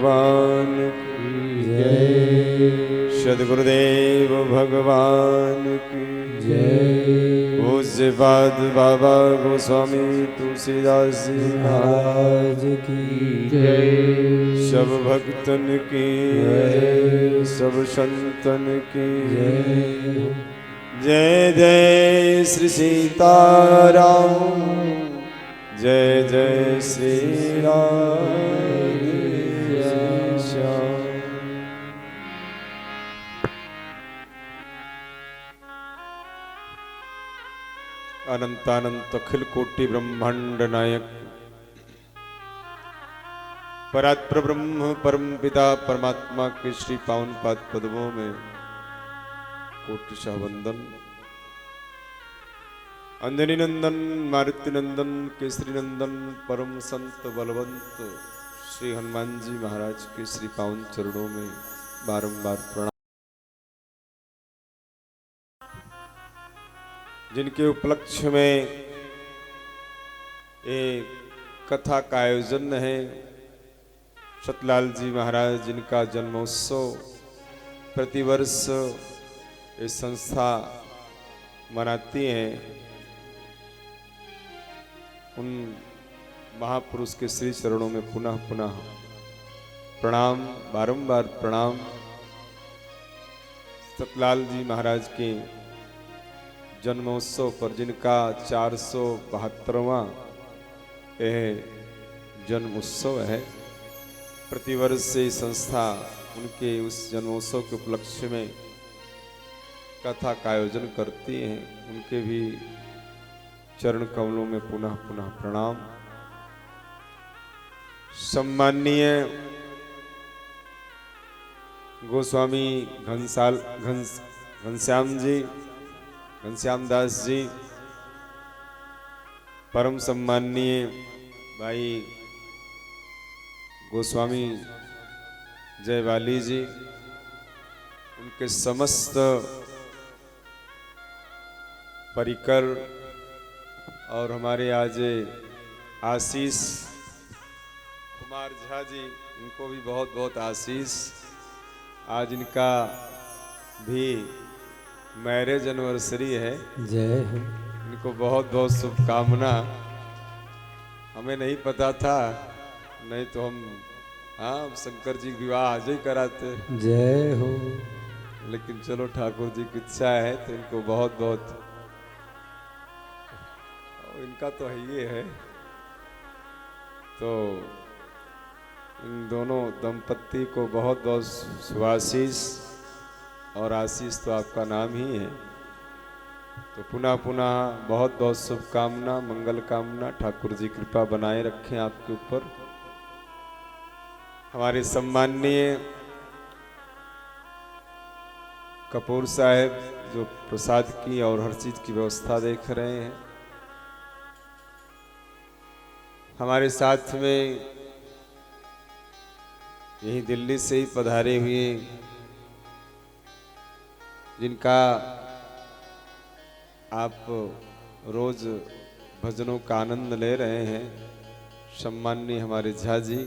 भगवान की जय। सद्गुरुदेव भगवान की जय। पूज्यपाद बाबा गोस्वामी तुलसीदास जी महाराज की जय। सब भक्तन की जय, सब संतन की जय। जय जय श्री सीताराम, जय जय श्री राम, जय श्याम। अनंतानंत अखिल कोटि ब्रह्मांड नायक परात्पर ब्रह्म परम पिता परमात्मा के श्री पावन पाद पद्मों में कोटिशः वंदन। अंजनी नंदन मारुति नंदन केसरी नंदन परम संत बलवंत श्री हनुमान जी महाराज के श्री पावन चरणों में बारंबार प्रणाम। जिनके उपलक्ष्य में एक कथा का आयोजन है, सतलाल जी महाराज जिनका जन्मोत्सव प्रतिवर्ष ये संस्था मनाती है, उन महापुरुष के श्री चरणों में पुनः पुनः प्रणाम, बारंबार प्रणाम। सतलाल जी महाराज के जन्मोत्सव पर जिनका 472वां यह जन्म उत्सव है, प्रतिवर्ष से संस्था उनके उस जन्मोत्सव के उपलक्ष्य में कथा का आयोजन करती है। उनके भी चरण कमलों में पुनः पुनः प्रणाम। सम्माननीय गोस्वामी घनश्याम दास जी, परम सम्माननीय भाई गोस्वामी जयवाली जी, उनके समस्त परिकर और हमारे आज आशीष कुमार झा जी, इनको भी बहुत बहुत आशीष। आज इनका भी मैरिज एनिवर्सरी है, जय हो। इनको बहुत बहुत शुभकामना। हमें नहीं पता था, नहीं तो हम शंकर जी विवाह आज ही कराते, जय हो। लेकिन चलो ठाकुर जी की इच्छा है तो इनको बहुत बहुत, इनका तो है ये है, तो इन दोनों दंपत्ति को बहुत बहुत शुभाशीष, और आशीष तो आपका नाम ही है। तो पुनः पुनः बहुत बहुत शुभकामना, मंगल कामना। ठाकुर जी कृपा बनाए रखें आपके ऊपर। हमारे सम्माननीय कपूर साहब जो प्रसाद की और हर चीज की व्यवस्था देख रहे हैं, हमारे साथ में यही दिल्ली से ही पधारे हुए, जिनका आप रोज भजनों का आनंद ले रहे हैं, सम्माननीय हमारे झा जी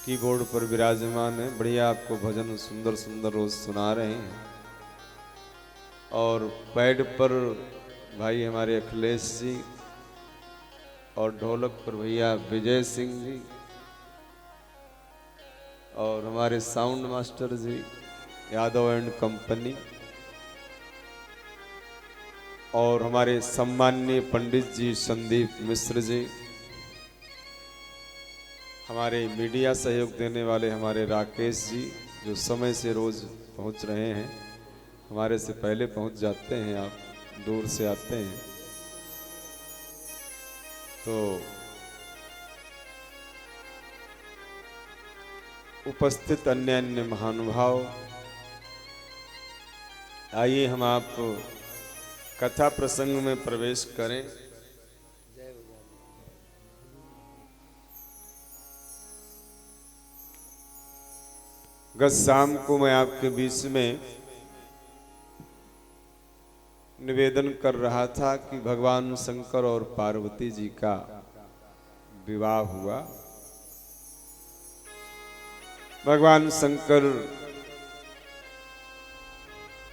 कीबोर्ड पर विराजमान है, बढ़िया आपको भजन सुंदर सुंदर रोज सुना रहे हैं। और पैड पर भाई हमारे अखिलेश जी, और ढोलक पर भैया विजय सिंह जी, और हमारे sound master ji Yadav and company, और हमारे सम्माननीय पंडित जी संदीप मिश्र जी, हमारे मीडिया सहयोग देने वाले हमारे राकेश जी जो समय से रोज पहुंच रहे हैं, हमारे से पहले पहुंच जाते हैं, आप दूर से आते हैं। तो उपस्थित अन्य अन्य महानुभाव, आइए हम आप कथा प्रसंग में प्रवेश करें। गत शाम को मैं आपके बीच में निवेदन कर रहा था कि भगवान शंकर और पार्वती जी का विवाह हुआ, भगवान शंकर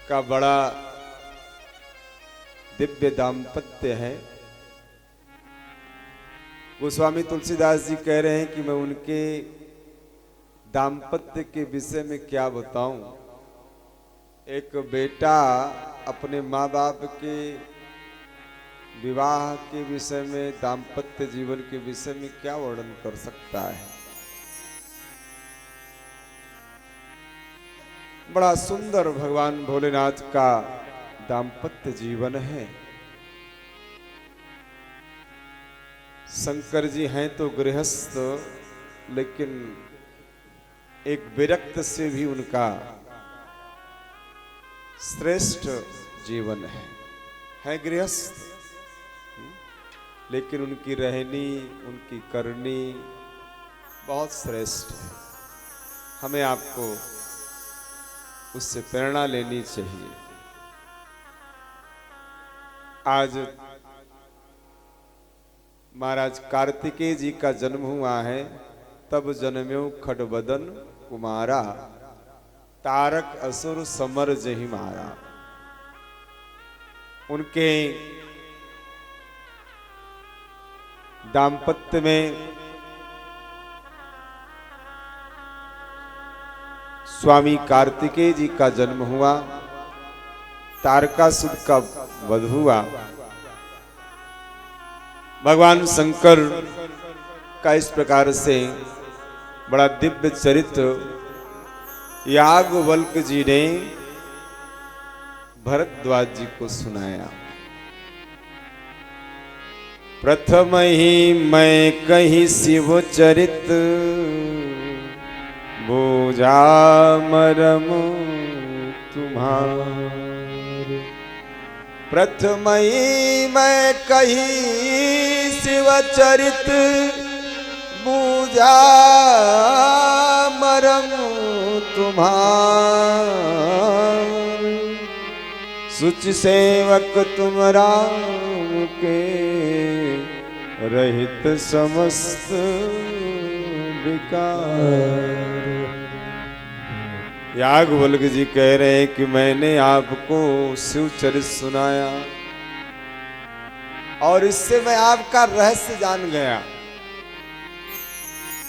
का बड़ा दिव्य दाम्पत्य है। गोस्वामी तुलसीदास जी कह रहे हैं कि मैं उनके दाम्पत्य के विषय में क्या बताऊं। एक बेटा अपने माँ बाप के विवाह के विषय में, दाम्पत्य जीवन के विषय में क्या वर्णन कर सकता है। बड़ा सुंदर भगवान भोलेनाथ का दाम्पत्य जीवन है। शंकर जी हैं तो गृहस्थ, लेकिन एक विरक्त से भी उनका श्रेष्ठ जीवन है गृहस्थ, लेकिन उनकी रहनी, उनकी करनी बहुत श्रेष्ठ है। हमें आपको उससे प्रेरणा लेनी चाहिए। आज महाराज कार्तिकेय जी का जन्म हुआ है। तब जन्म्यो खडबदन कुमारा, तारक असुर समर जहि मारा। उनके दाम्पत्य में स्वामी कार्तिकेय जी का जन्म हुआ, तारकासुर का वध हुआ। भगवान शंकर का इस प्रकार से बड़ा दिव्य चरित्र याज्ञवल्क्य जी ने भरद्वाज जी को सुनाया। प्रथम ही मैं कही शिव चरित, बूझा मरम तुम्हारे। प्रथम ही मैं कही शिव चरित, बूझा मरम तुम्हारे। सुच सेवक तुम राम के, रहित समस्त विकार। याज्ञवल्क्य जी कह रहे हैं कि मैंने आपको शिव चरित सुनाया और इससे मैं आपका रहस्य जान गया।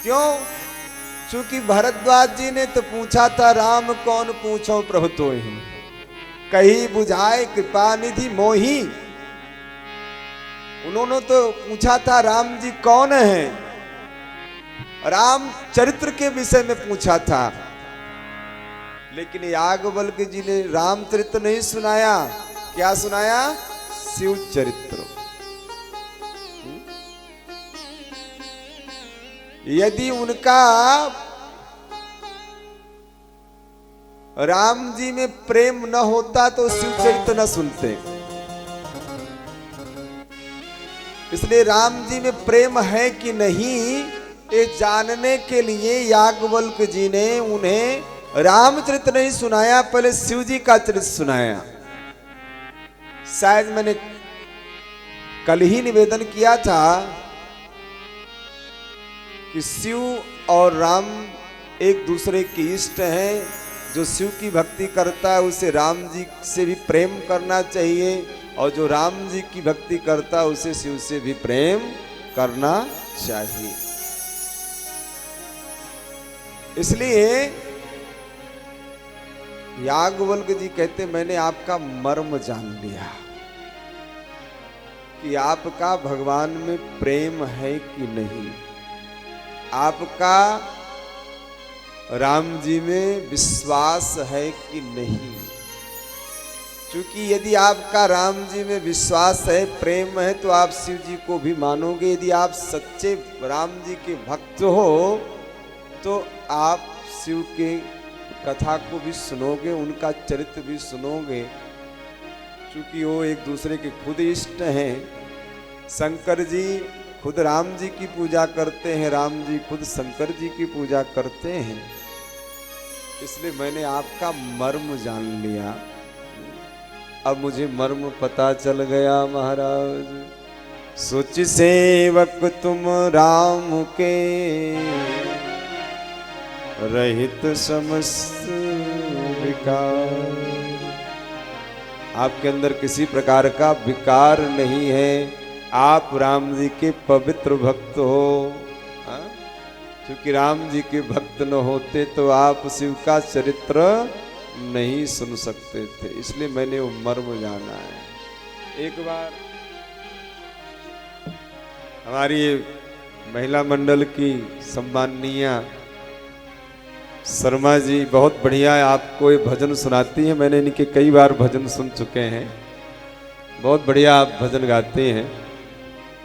क्यों? क्योंकि भरद्वाज जी ने तो पूछा था, राम कौन पूछो प्रभु तो ही, कही बुझाए कृपा निधि मोही। उन्होंने तो पूछा था राम जी कौन है, राम चरित्र के विषय में पूछा था। लेकिन याज्ञवल्क्य जी ने रामचरित्र नहीं सुनाया। क्या सुनाया? शिव चरित्र। यदि उनका राम जी में प्रेम न होता तो शिव चरित्र न सुनते। इसलिए राम जी में प्रेम है कि नहीं, ये जानने के लिए याज्ञवल्क्य जी ने उन्हें रामचरित नहीं सुनाया, पहले शिव जी का चरित्र सुनाया। शायद मैंने कल ही निवेदन किया था कि शिव और राम एक दूसरे के इष्ट हैं। जो शिव की भक्ति करता है उसे राम जी से भी प्रेम करना चाहिए, और जो राम जी की भक्ति करता है उसे शिव से भी प्रेम करना चाहिए। इसलिए याज्ञवल्क्य जी कहते मैंने आपका मर्म जान लिया कि आपका भगवान में प्रेम है कि नहीं, आपका राम जी में विश्वास है कि नहीं। क्योंकि यदि आपका राम जी में विश्वास है, प्रेम है, तो आप शिव जी को भी मानोगे। यदि आप सच्चे राम जी के भक्त हो तो आप शिव के कथा को भी सुनोगे, उनका चरित्र भी सुनोगे, क्योंकि वो एक दूसरे के खुद इष्ट हैं। शंकर जी खुद राम जी की पूजा करते हैं, राम जी खुद शंकर जी की पूजा करते हैं। इसलिए मैंने आपका मर्म जान लिया। अब मुझे मर्म पता चल गया महाराज। सोच सेवक तुम राम के, रहित समस्त विकार। आपके अंदर किसी प्रकार का विकार नहीं है। आप राम जी के पवित्र भक्त हो। हाँ? क्योंकि राम जी के भक्त न होते तो आप शिव का चरित्र नहीं सुन सकते थे, इसलिए मैंने वो मर्म जाना है। एक बार हमारी महिला मंडल की सम्माननीय शर्मा जी बहुत बढ़िया आपको ये भजन सुनाती हैं। मैंने इनके कई बार भजन सुन चुके हैं। बहुत बढ़िया आप भजन गाते हैं।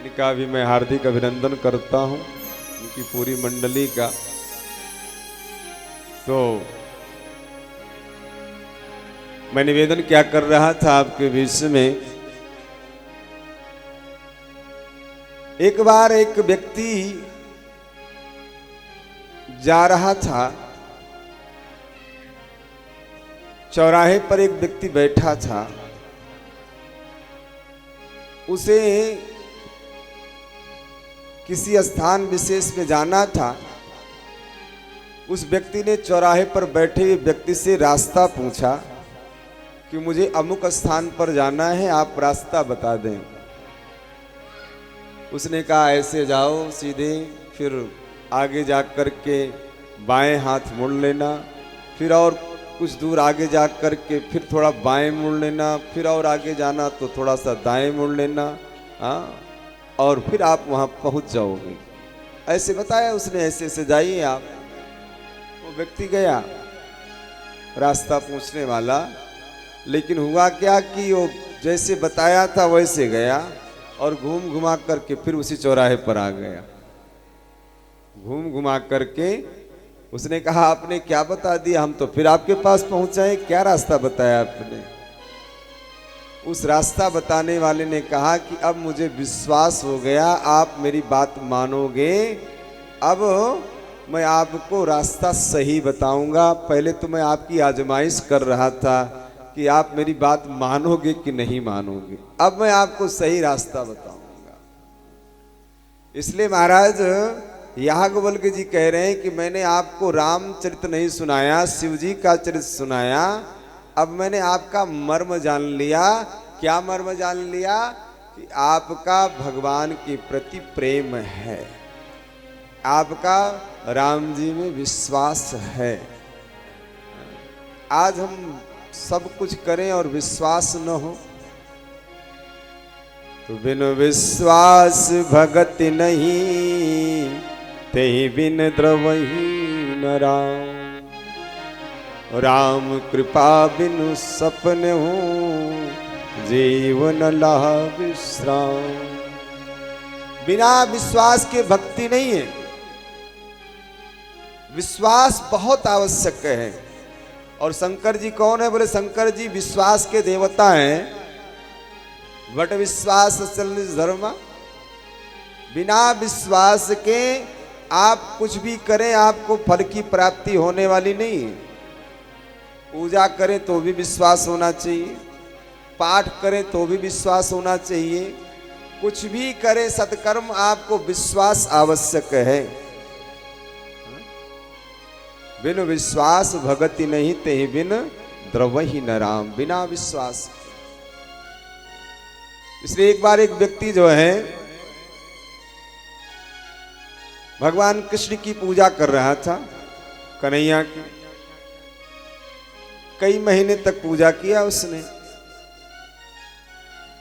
इनका भी मैं हार्दिक अभिनंदन करता हूँ, इनकी पूरी मंडली का। तो मैं निवेदन क्या कर रहा था आपके बीच में, एक बार एक व्यक्ति जा रहा था, चौराहे पर एक व्यक्ति बैठा था। उसे किसी स्थान विशेष में जाना था। उस व्यक्ति ने चौराहे पर बैठे व्यक्ति से रास्ता पूछा कि मुझे अमुक स्थान पर जाना है, आप रास्ता बता दें। उसने कहा ऐसे जाओ सीधे, फिर आगे जा कर के बाएं हाथ मुड़ लेना, फिर और कुछ दूर आगे जा कर के फिर थोड़ा बाएं मुड़ लेना, फिर और आगे जाना तो थोड़ा सा दाएं मुड़ लेना। हाँ, और फिर आप वहाँ पहुँच जाओगे। ऐसे बताया उसने, ऐसे ऐसे जाइए आप। वो व्यक्ति गया रास्ता पूछने वाला, लेकिन हुआ क्या कि वो जैसे बताया था वैसे गया और घूम घुमा करके फिर उसी चौराहे पर आ गया। घूम घुमा करके उसने कहा आपने क्या बता दिया, हम तो फिर आपके पास पहुंचाए, क्या रास्ता बताया आपने। उस रास्ता बताने वाले ने कहा कि अब मुझे विश्वास हो गया, आप मेरी बात मानोगे। अब मैं आपको रास्ता सही बताऊंगा। पहले तो मैं आपकी आजमाइश कर रहा था कि आप मेरी बात मानोगे कि नहीं मानोगे। अब मैं आपको सही रास्ता बताऊंगा। इसलिए महाराज याज्ञवल्क्य जी कह रहे हैं कि मैंने आपको रामचरित नहीं सुनाया, शिव जी का चरित सुनाया। अब मैंने आपका मर्म जान लिया। क्या मर्म जान लिया? कि आपका भगवान के प्रति प्रेम है, आपका राम जी में विश्वास है। आज हम सब कुछ करें और विश्वास न हो तो बिनु विश्वास भगति नहीं, तेहि बिन द्रवहि न राम। राम कृपा बिनु सपने हो, जीवन लह विश्राम। बिना विश्वास के भक्ति नहीं है। विश्वास बहुत आवश्यक है। और शंकर जी कौन है? बोले शंकर जी विश्वास के देवता हैं। बट विश्वास चल धर्म। बिना विश्वास के आप कुछ भी करें आपको फल की प्राप्ति होने वाली नहीं है। पूजा करें तो भी विश्वास होना चाहिए, पाठ करें तो भी विश्वास होना चाहिए। कुछ भी करें सत्कर्म, आपको विश्वास आवश्यक है। बिन विश्वास भगति नहीं, तेहि बिन द्रवहि न राम। बिना विश्वास। इसलिए एक बार एक व्यक्ति जो है भगवान कृष्ण की पूजा कर रहा था, कन्हैया की। कई महीने तक पूजा किया उसने।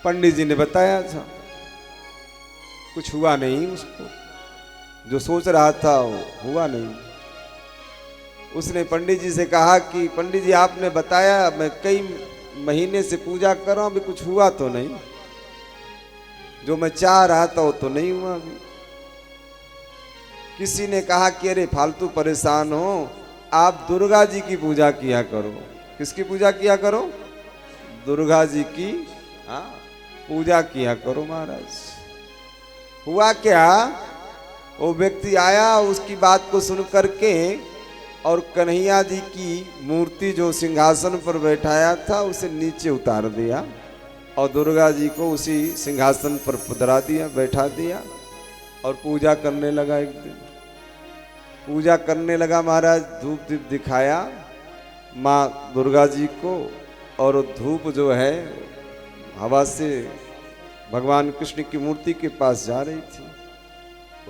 पंडित जी ने बताया था, कुछ हुआ नहीं उसको। जो सोच रहा था वो हुआ नहीं। उसने पंडित जी से कहा कि पंडित जी आपने बताया, मैं कई महीने से पूजा कर रहा हूं, अभी कुछ हुआ तो नहीं। जो मैं चाह रहा था वो तो नहीं हुआ अभी। किसी ने कहा कि अरे फालतू परेशान हो, आप दुर्गा जी की पूजा किया करो। किसकी पूजा किया करो? दुर्गा जी की पूजा किया करो महाराज। हुआ क्या? वो व्यक्ति आया, उसकी बात को सुन करके और कन्हैया जी की मूर्ति जो सिंहासन पर बैठाया था उसे नीचे उतार दिया और दुर्गा जी को उसी सिंहासन पर पधरा दिया, बैठा दिया और पूजा करने लगा। एक दिन पूजा करने लगा महाराज, धूप दीप दिखाया माँ दुर्गा जी को, और धूप जो है हवा से भगवान कृष्ण की मूर्ति के पास जा रही थी।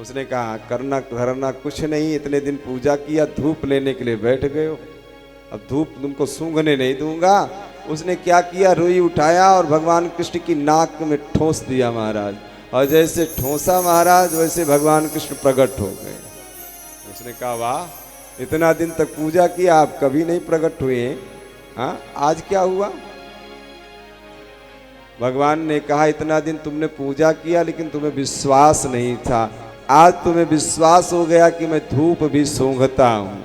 उसने कहा करना धरना कुछ नहीं, इतने दिन पूजा किया, धूप लेने के लिए बैठ गए हो, अब धूप तुमको सूंघने नहीं दूंगा। उसने क्या किया, रुई उठाया और भगवान कृष्ण की नाक में ठोस दिया महाराज, और जैसे ठोसा महाराज वैसे भगवान कृष्ण प्रकट हो गए। उसने कहा वाह, इतना दिन तक पूजा किया, आप कभी नहीं प्रकट हुए, हाँ आज क्या हुआ? भगवान ने कहा इतना दिन तुमने पूजा किया लेकिन तुम्हें विश्वास नहीं था, आज तुम्हें विश्वास हो गया कि मैं धूप भी सूंघता हूं,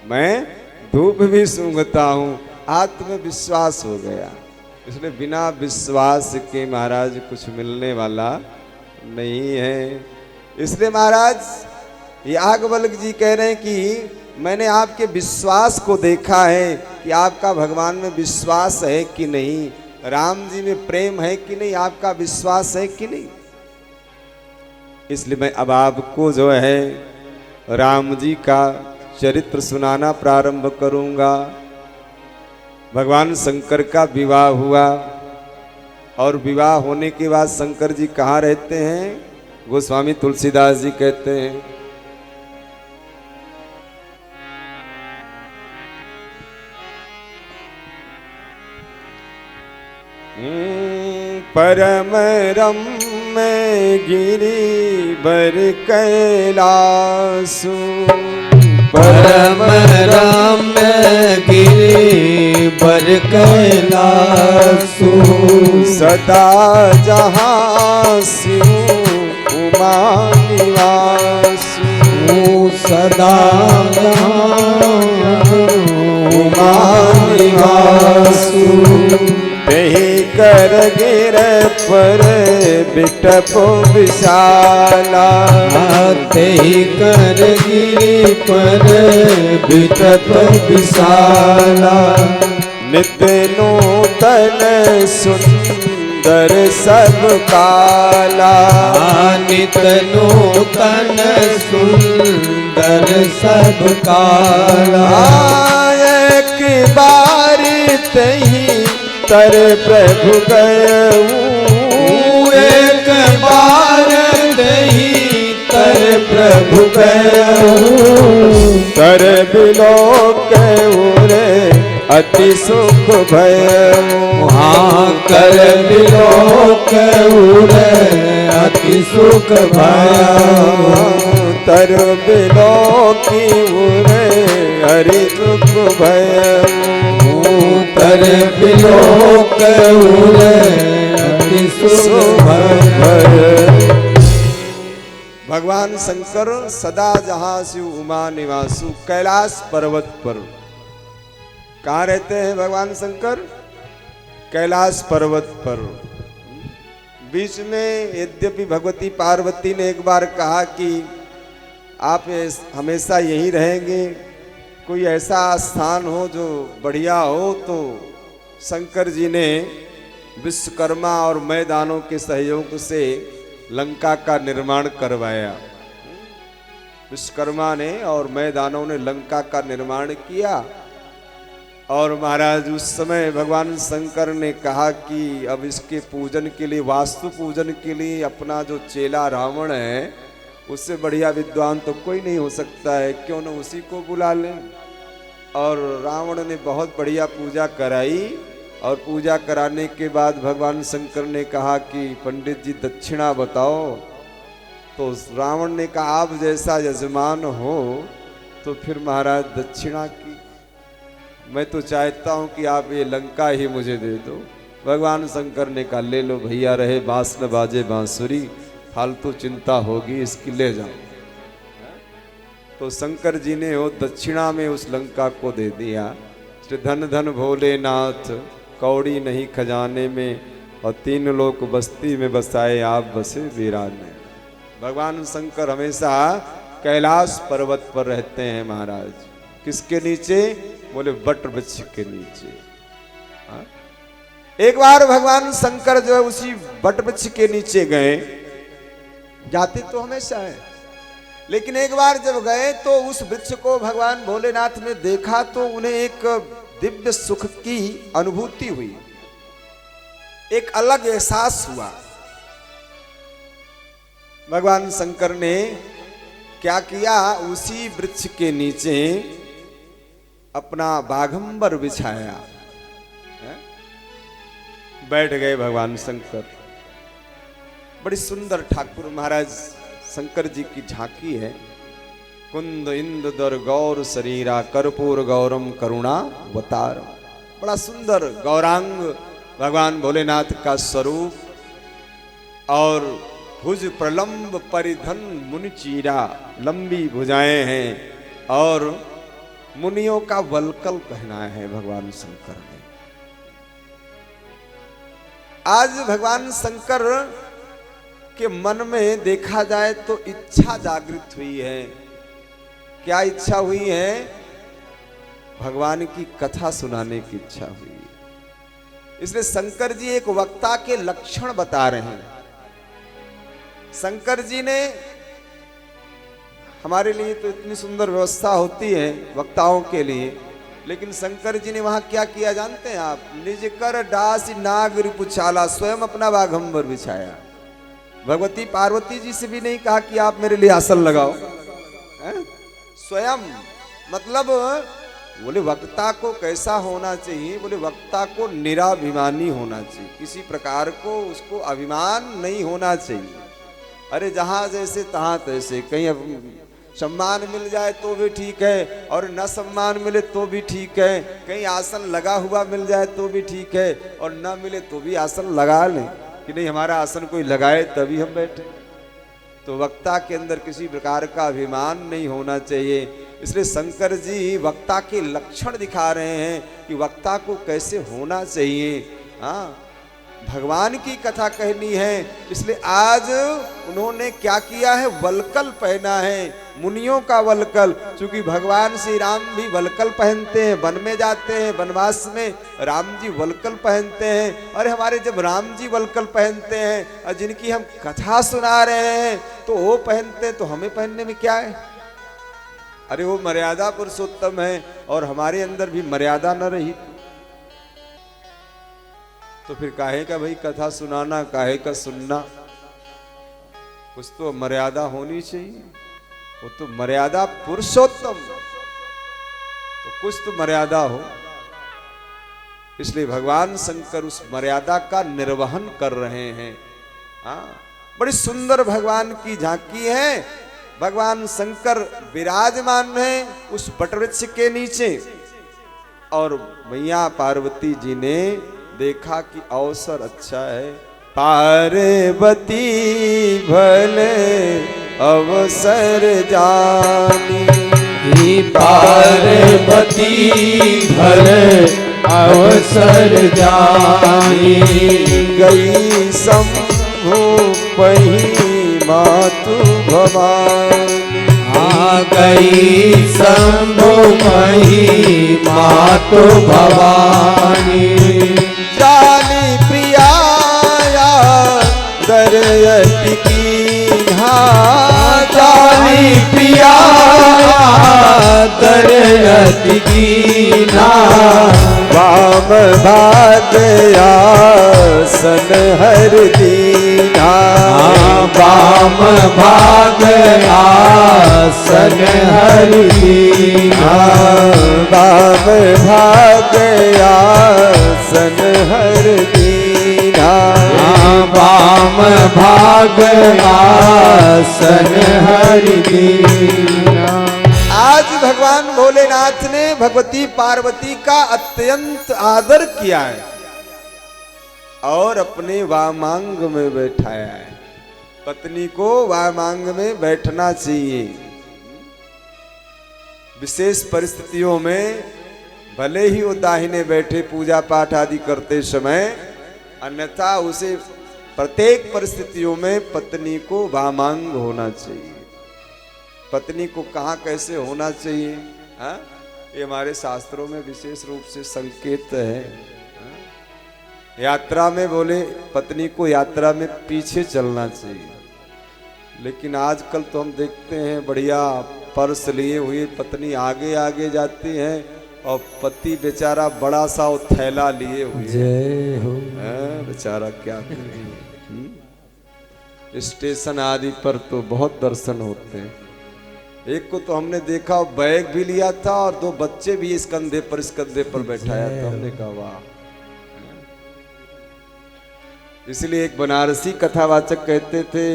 मैं धूप भी सूंघता हूं, आज तुम्हें विश्वास हो गया। इसलिए बिना विश्वास के महाराज कुछ मिलने वाला नहीं है। इसलिए महाराज याज्ञवल्क्य जी कह रहे हैं कि मैंने आपके विश्वास को देखा है कि आपका भगवान में विश्वास है कि नहीं, राम जी में प्रेम है कि नहीं, आपका विश्वास है कि नहीं। इसलिए मैं अब आपको जो है राम जी का चरित्र सुनाना प्रारंभ करूंगा। भगवान शंकर का विवाह हुआ, और विवाह होने के बाद शंकर जी कहाँ रहते हैं? गोस्वामी तुलसीदास जी कहते हैं परम रम्य गिरि बर कैलासु, परम रम्य गिरि बर कैलासु, सदा जहाँ शिव उमा निवासु, सदा उमा निवासु, तेहि कर गिर पर बिटपो विशाला, तेहि कर गिरि पर बिटप विशाला, नित्य नूतन सुंदर सब काला, नित्य नूतन सुंदर सब काला, एक बार तही तर प्रभु गयऊ, एक बार दही तर प्रभु गयऊ, तर बिलोक रे अति सुख भयऊ, हाँ कर बिलोक अति सुख भयऊ, तर बिलोकी उरे हरि सुख भयऊ, तर बिलोक अति सुख भयऊ। भगवान शंकर सदा जहाँ शिव उमा निवासु, कैलाश पर्वत पर कहाँ रहते हैं भगवान शंकर? कैलाश पर्वत पर। बीच में यद्यपि भगवती पार्वती ने एक बार कहा कि आप हमेशा यहीं रहेंगे, कोई ऐसा स्थान हो जो बढ़िया हो, तो शंकर जी ने विश्वकर्मा और मैदानों के सहयोग से लंका का निर्माण करवाया। विश्वकर्मा ने और मैदानों ने लंका का निर्माण किया, और महाराज उस समय भगवान शंकर ने कहा कि अब इसके पूजन के लिए, वास्तु पूजन के लिए अपना जो चेला रावण है, उससे बढ़िया विद्वान तो कोई नहीं हो सकता है, क्यों न उसी को बुला लें। और रावण ने बहुत बढ़िया पूजा कराई, और पूजा कराने के बाद भगवान शंकर ने कहा कि पंडित जी दक्षिणा बताओ। तो रावण ने कहा आप जैसा यजमान हो तो फिर महाराज दक्षिणा की, मैं तो चाहता हूं कि आप ये लंका ही मुझे दे दो। भगवान शंकर ने कहा ले लो भैया, रहे बांस न बाजे बांसुरी, फालतू चिंता होगी इसकी, ले जाओ। तो शंकर जी ने वो दक्षिणा में उस लंका को दे दिया। धन धन भोलेनाथ कौड़ी नहीं खजाने में, और 3 लोक बस्ती में बसाए आप बसे वीराने। भगवान शंकर हमेशा कैलाश पर्वत पर रहते हैं महाराज। किसके नीचे? बोले वट वृक्ष के नीचे। एक बार भगवान शंकर जो है उसी वट वृक्ष के नीचे गए, जाते तो हमेशा है, लेकिन एक बार जब गए तो उस वृक्ष को भगवान भोलेनाथ ने देखा तो उन्हें एक दिव्य सुख की अनुभूति हुई, एक अलग एहसास हुआ। भगवान शंकर ने क्या किया, उसी वृक्ष के नीचे अपना बाघंबर बिछाया, बैठ गए भगवान शंकर। बड़ी सुंदर ठाकुर महाराज शंकर जी की झांकी है। कुंद इंद दर गौर शरीरा कर्पूर गौरम करुणा अवतारम। बड़ा सुंदर गौरांग भगवान भोलेनाथ का स्वरूप, और भुज प्रलंब परिधन मुनि चीरा, लंबी भुजाएं हैं और मुनियों का वलकल पहनाया है भगवान शंकर ने। आज भगवान शंकर के मन में देखा जाए तो इच्छा जागृत हुई है। क्या इच्छा हुई है? भगवान की कथा सुनाने की इच्छा हुई है। इसलिए शंकर जी एक वक्ता के लक्षण बता रहे हैं। शंकर जी ने, हमारे लिए तो इतनी सुंदर व्यवस्था होती है वक्ताओं के लिए, लेकिन शंकर जी ने वहां क्या किया जानते हैं आप? निज कर दास नाग रिपुछाला, स्वयं अपना बाघंबर बिछाया। भगवती पार्वती जी से भी नहीं कहा कि आप मेरे लिए आसन लगाओ, स्वयं। मतलब बोले वक्ता को कैसा होना चाहिए? बोले वक्ता को निराभिमानी होना चाहिए, किसी प्रकार को उसको अभिमान नहीं होना चाहिए। अरे जहां जैसे तहां तैसे, कहीं सम्मान मिल जाए तो भी ठीक है, और न सम्मान मिले तो भी ठीक है। कहीं आसन लगा हुआ मिल जाए तो भी ठीक है, और न मिले तो भी आसन लगा लें कि नहीं हमारा आसन कोई लगाए तभी हम बैठे। तो वक्ता के अंदर किसी प्रकार का अभिमान नहीं होना चाहिए। इसलिए शंकर जी वक्ता के लक्षण दिखा रहे हैं कि वक्ता को कैसे होना चाहिए। हाँ, भगवान की कथा कहनी है, इसलिए आज उन्होंने क्या किया है? वलकल पहना है, मुनियों का वलकल। क्योंकि भगवान श्री राम भी वलकल पहनते हैं, वन में जाते हैं, वनवास में राम जी वलकल पहनते हैं। और हमारे जब राम जी वलकल पहनते हैं और जिनकी हम कथा सुना रहे हैं तो वो पहनते हैं, तो हमें पहनने में क्या है? अरे वो मर्यादा पुरुषोत्तम है और हमारे अंदर भी मर्यादा न रही तो फिर काहे का भाई कथा सुनाना, काहे का सुनना? कुछ तो मर्यादा होनी चाहिए। वो तो मर्यादा पुरुषोत्तम, तो कुछ तो मर्यादा हो। इसलिए भगवान शंकर उस मर्यादा का निर्वहन कर रहे हैं। हाँ, बड़ी सुंदर भगवान की झांकी है। भगवान शंकर विराजमान है उस वटवृक्ष के नीचे, और मैया पार्वती जी ने देखा कि अवसर अच्छा है। पार्वती भले अवसर जानी, पार्वती भले अवसर जानी, गई शंभु पही मातु भवानी। आ गई शंभु पही मातु भवानी। जानी प्रियाया दरयति कीन्हा, जानी प्रिया दरयति कीन्हा। वाम भागया सन हर दीना, वाम भागया सन हर दीना। वाम भागया सन हर दीना। वाम भागया सन हर दीना। आज भगवान भोलेनाथ ने भगवती पार्वती का अत्यंत आदर किया है और अपने वामांग में बैठाया है। पत्नी को वामांग में बैठना चाहिए। विशेष परिस्थितियों में भले ही वो दाहिने बैठे पूजा पाठ आदि करते समय, अन्यथा उसे प्रत्येक परिस्थितियों में पत्नी को वामांग होना चाहिए। पत्नी को कहाँ कैसे होना चाहिए, हाँ? ये हमारे शास्त्रों में विशेष रूप से संकेत है। हाँ? यात्रा में बोले पत्नी को यात्रा में पीछे चलना चाहिए, लेकिन आजकल तो हम देखते हैं बढ़िया पर्स लिए हुए पत्नी आगे आगे जाती है और पति बेचारा बड़ा सा वो थैला लिए हुए जय हो। बेचारा क्या करे। स्टेशन आदि पर तो बहुत दर्शन होते हैं। एक को तो हमने देखा बैग भी लिया था और 2 बच्चे भी इस कंधे पर बैठाया था। हमने कहा वाह। इसलिए एक बनारसी कथावाचक कहते थे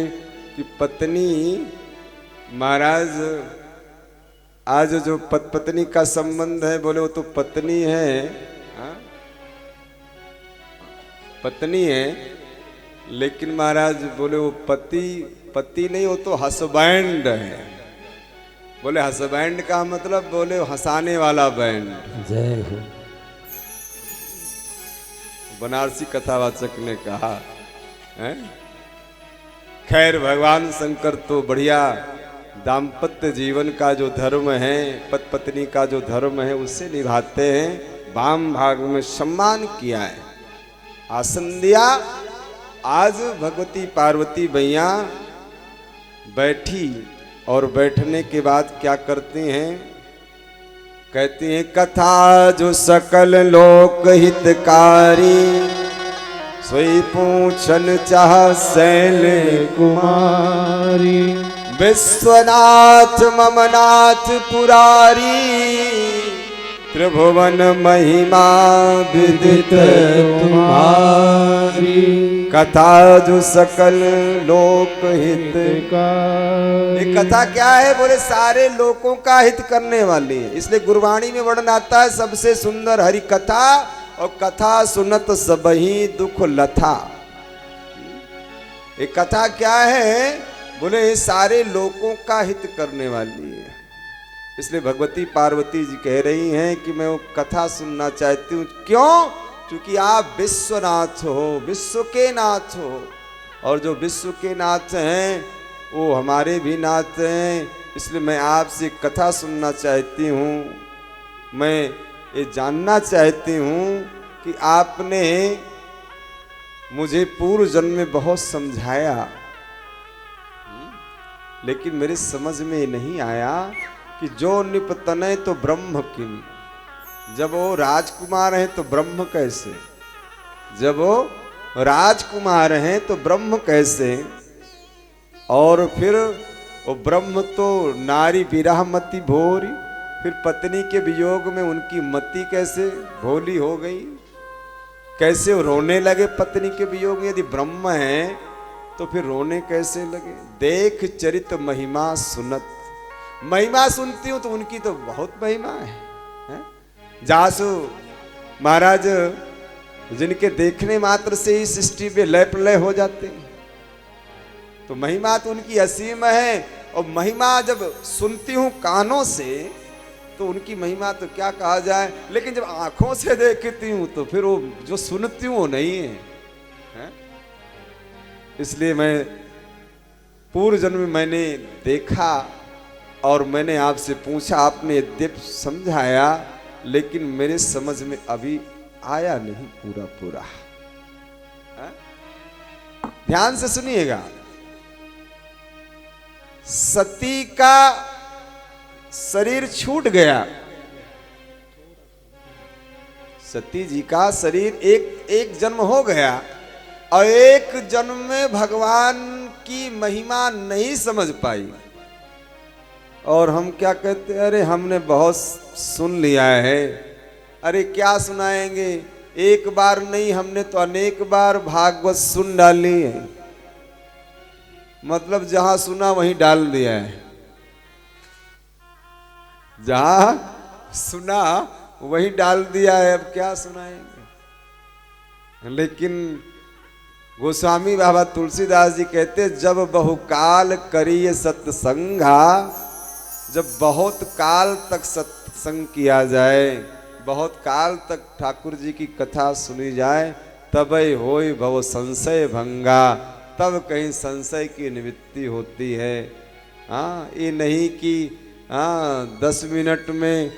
कि पत्नी महाराज आज जो पत्नी का संबंध है बोले वो तो पत्नी है, हाँ? पत्नी है, लेकिन महाराज बोले वो पति नहीं, वो तो हसबैंड है। बोले हसबैंड का मतलब बोले हंसाने वाला बैंड। जय हो। बनारसी कथावाचक ने कहा है? खैर भगवान शंकर तो बढ़िया दाम्पत्य जीवन का जो धर्म है, पत्नी का जो धर्म है उससे निभाते हैं। वाम भाग में सम्मान किया है, आसन दिया। आज भगवती पार्वती मैया बैठी और बैठने के बाद क्या करती हैं? कहती हैं कथा जो सकल लोक हितकारी, सोई पूछन चाह शैल कुमारी। विश्वनाथ ममनाथ पुरारी, त्रिभुवन महिमा विदित तुम्हारी। कथा जो सकल लोक हित का। ये कथा क्या है? बोले सारे लोगों का हित करने वाली है। इसलिए गुरबाणी में वर्णन आता है सबसे सुंदर हरि कथा, और कथा सुनत सबही दुख लथा। ये कथा क्या है? बोले ये सारे लोगों का हित करने वाली है। इसलिए भगवती पार्वती जी कह रही हैं कि मैं वो कथा सुनना चाहती हूँ। क्यों? क्योंकि आप विश्वनाथ हो, विश्व के नाथ हो, और जो विश्व के नाथ हैं वो हमारे भी नाथ हैं। इसलिए मैं आपसे कथा सुनना चाहती हूँ। मैं ये जानना चाहती हूँ कि आपने मुझे पूर्व जन्म में बहुत समझाया, लेकिन मेरे समझ में नहीं आया कि जो निपतनय तो ब्रह्म किम। जब वो राजकुमार हैं तो ब्रह्म कैसे? जब वो राजकुमार हैं तो ब्रह्म कैसे? और फिर वो ब्रह्म तो नारी विरह मति भोरी, फिर पत्नी के वियोग में उनकी मति कैसे भोली हो गई? कैसे वो रोने लगे पत्नी के वियोग में? यदि ब्रह्म है तो फिर रोने कैसे लगे? देख चरित महिमा सुनत। महिमा सुनती हूं तो उनकी तो बहुत महिमा है। जासु महाराज जिनके देखने मात्र से ही सृष्टि में लय प्रलय हो जाते हैं, तो महिमा तो उनकी असीम है। और महिमा जब सुनती हूं कानों से तो उनकी महिमा तो क्या कहा जाए, लेकिन जब आंखों से देखती हूं तो फिर वो जो सुनती हूं वो नहीं है? इसलिए मैं पूर्व जन्म में मैंने देखा और मैंने आपसे पूछा, आपने यद्यपि समझाया, लेकिन मेरे समझ में अभी आया नहीं पूरा। ध्यान से सुनिएगा। सती का शरीर छूट गया। सती जी का शरीर एक जन्म हो गया और एक जन्म में भगवान की महिमा नहीं समझ पाई। और हम क्या कहते हैं? अरे हमने बहुत सुन लिया है। अरे क्या सुनाएंगे? एक बार नहीं, हमने तो अनेक बार भागवत सुन डाली है। मतलब जहां सुना वहीं डाल दिया है, जहां सुना वहीं डाल दिया है। अब क्या सुनाएंगे? लेकिन गोस्वामी बाबा तुलसीदास जी कहते, जब बहुकाल करिए सत्संगा, जब बहुत काल तक सत्संग किया जाए, बहुत काल तक ठाकुर जी की कथा सुनी जाए, तबै होय भव संशय भंगा, तब कहीं संशय की निवृत्ति होती है। हाँ, ये नहीं कि 10 मिनट में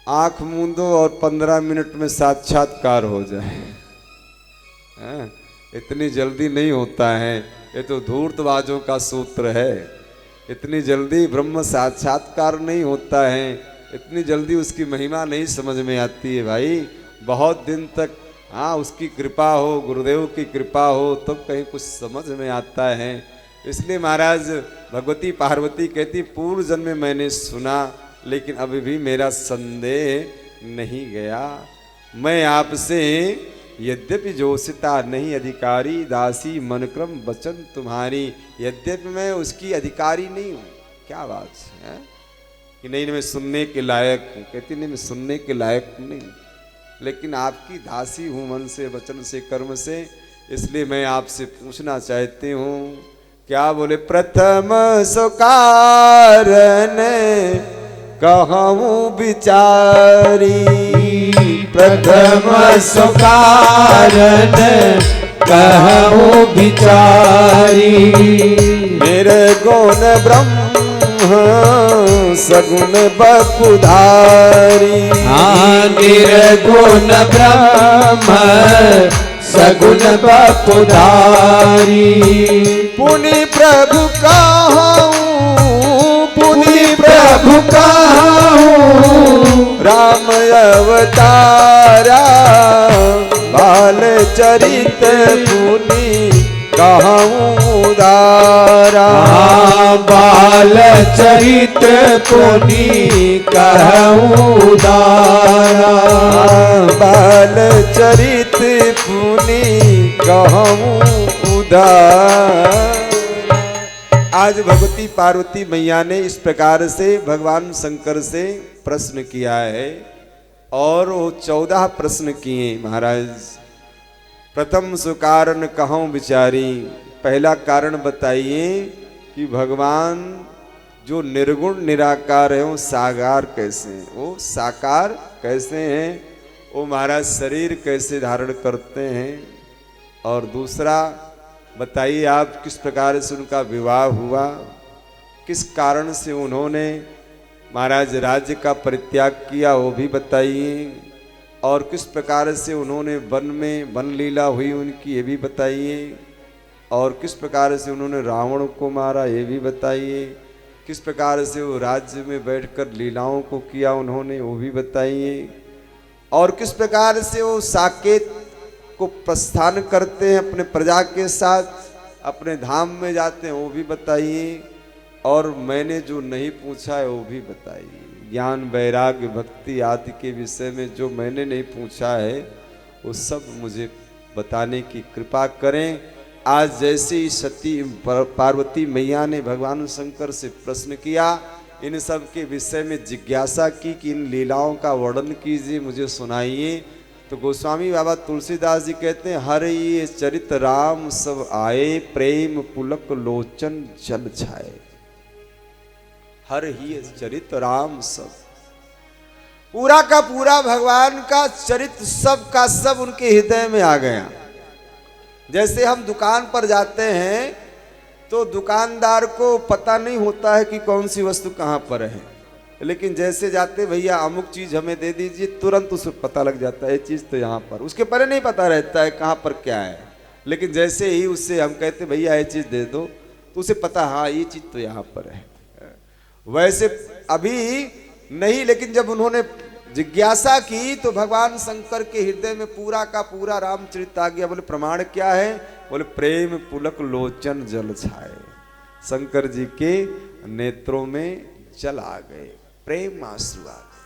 आंख मूंदो और 15 मिनट में साक्षात्कार हो जाए। इतनी जल्दी नहीं होता है। ये तो धूर्तबाजों का सूत्र है। इतनी जल्दी ब्रह्म साक्षात्कार नहीं होता है, इतनी जल्दी उसकी महिमा नहीं समझ में आती है भाई। बहुत दिन तक हाँ उसकी कृपा हो, गुरुदेव की कृपा हो तब तो कहीं कुछ समझ में आता है। इसलिए महाराज भगवती पार्वती कहती पूर्व जन्म में मैंने सुना लेकिन अभी भी मेरा संदेह नहीं गया। मैं आपसे यद्यपि जोशिता नहीं अधिकारी, दासी मनक्रम वचन तुम्हारी। यद्यपि मैं उसकी अधिकारी नहीं हूँ, क्या बात है कि नहीं मैं सुनने के लायक हूँ। कहती नहीं मैं सुनने के लायक नहीं, लेकिन आपकी दासी हूँ मन से वचन से कर्म से। इसलिए मैं आपसे पूछना चाहती हूँ क्या बोले प्रथम सुकारण कहूँ बिचारी। प्रथम सुकारण कहूँ बिचारी। मेरे गुण ब्रह्म सगुण बपुधारी। निर्गुण ब्रह्म सगुण बपुधारी। पुनि प्रभु कहूँ, पुनि प्रभु कहूँ राम अवतारा। बाल चरित पुनि कहूँ उदारा। बाल चरित पुनि कहूँ उदारा। बाल चरित पुनि कहूँ उदारा। आज भगवती पार्वती मैया ने इस प्रकार से भगवान शंकर से प्रश्न किया है और वो 14 प्रश्न किए महाराज। प्रथम सुकारण कहूँ बिचारी। पहला कारण बताइए कि भगवान जो निर्गुण निराकार है वो साकार कैसे हैं, वो साकार कैसे हैं, वो महाराज शरीर कैसे धारण करते हैं। और दूसरा बताइए आप किस प्रकार से उनका विवाह हुआ, किस कारण से उन्होंने महाराज राज्य का परित्याग किया वो भी बताइए। और किस प्रकार से उन्होंने वन में वन लीला हुई उनकी ये भी बताइए। और किस प्रकार से उन्होंने रावण को मारा ये भी बताइए। किस प्रकार से वो राज्य में बैठकर लीलाओं को किया उन्होंने वो भी बताइए। और किस प्रकार से वो साकेत को प्रस्थान करते हैं अपने प्रजा के साथ, अपने धाम में जाते हैं वो भी बताइए। और मैंने जो नहीं पूछा है वो भी बताइए। ज्ञान वैराग्य भक्ति आदि के विषय में जो मैंने नहीं पूछा है वो सब मुझे बताने की कृपा करें। आज जैसे ही सती पार्वती मैया ने भगवान शंकर से प्रश्न किया, इन सब के विषय में जिज्ञासा की कि इन लीलाओं का वर्णन कीजिए, मुझे सुनाइए। तो गोस्वामी बाबा तुलसीदास जी कहते हैं हर ये चरित राम सब आए, प्रेम पुलक लोचन जल छाए। हर ही चरित राम सब, पूरा का पूरा भगवान का चरित्र सब का सब उनके हृदय में आ गया। जैसे हम दुकान पर जाते हैं तो दुकानदार को पता नहीं होता है कि कौन सी वस्तु कहाँ पर है, लेकिन जैसे जाते भैया अमुक चीज हमें दे दीजिए, तुरंत उसे पता लग जाता है ये चीज तो यहाँ पर। उसके पहले नहीं पता रहता है कहाँ पर क्या है, लेकिन जैसे ही उससे हम कहते भैया ये चीज दे दो तो उसे पता हाँ ये चीज तो यहाँ पर है। वैसे अभी नहीं, लेकिन जब उन्होंने जिज्ञासा की तो भगवान शंकर के हृदय में पूरा का पूरा रामचरित आ गया। बोले प्रमाण क्या है? बोले प्रेम पुलक लोचन जल छाए। शंकर जी के नेत्रों में जल आ गए, प्रेम आंसू आ गए।